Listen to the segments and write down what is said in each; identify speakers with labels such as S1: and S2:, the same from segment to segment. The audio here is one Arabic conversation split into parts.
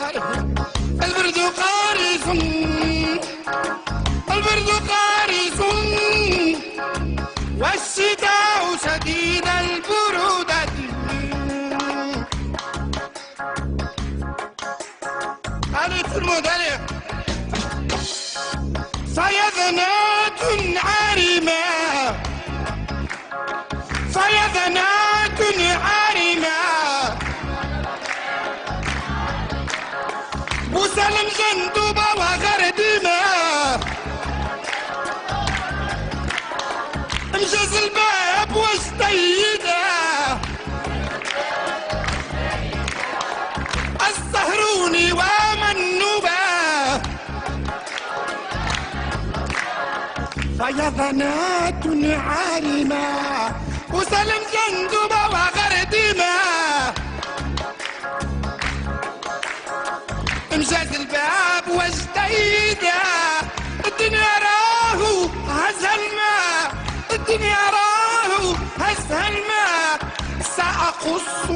S1: البرد قارس، البرد قارس، والشتاء شديد البرودة. قالت المدرب صيدنات عارمة، صيدنات عارمة، وسلم جندوبة وغردمة، مجاز الباب وجديدة، السهروني ومنوبة، فيضنات عارمة، وسلم جندوبة وغردمة، مجاز الباب وجديدة، الدنيا راهو هز الماء، الدنيا راهو هز الماء، سأقص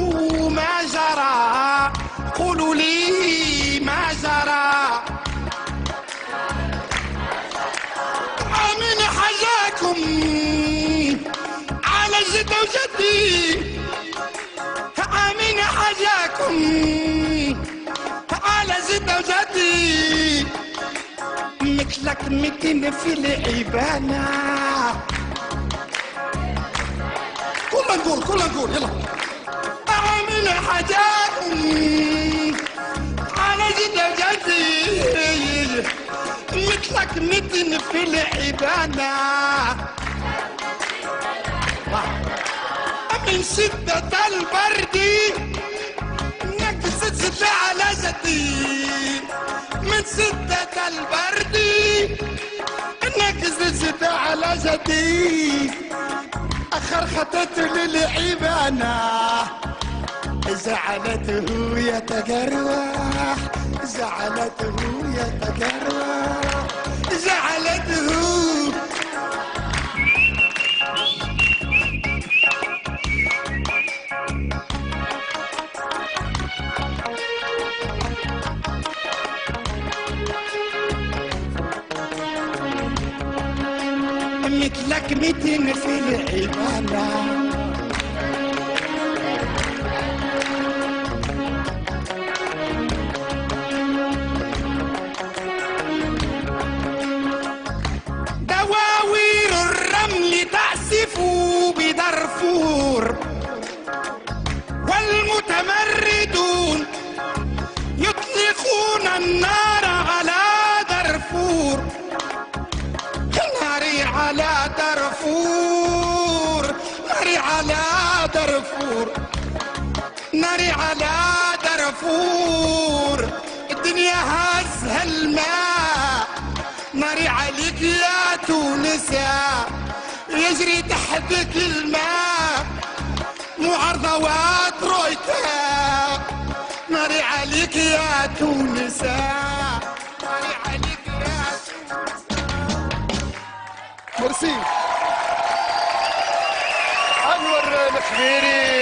S1: ما جرى، قولوا لي ما جرى. من حاجاكم على جد وجدي، من حاجاكم على جد وجدي، مثلك متين في العبانة. كلنا نقول كلنا نقول يلا. من حاجاكم على جد وجدي، مثلك متن في العبانة، من شدة البرد نكست على جدي، من شدة البرد نكست على جدي، أخرختت للعبانة، زعلته يتجرح، زعلته يتجرح، زعلته. مثلك متين في العبانة، دواوير الرمل تعسف بدرفور، والمتمردون يطلقون النار على درفور، ناري على درفور، ناري على درفور، ناري على درفور، الدنيا هزها الماء، ناري عليك يا تونسيا، يجري تحتك الماء، معارضة وترويكا، ناري عليك يا تونسيا، ناري عليك يا تونسيا.
S2: ميرسي. أنور الخبيري.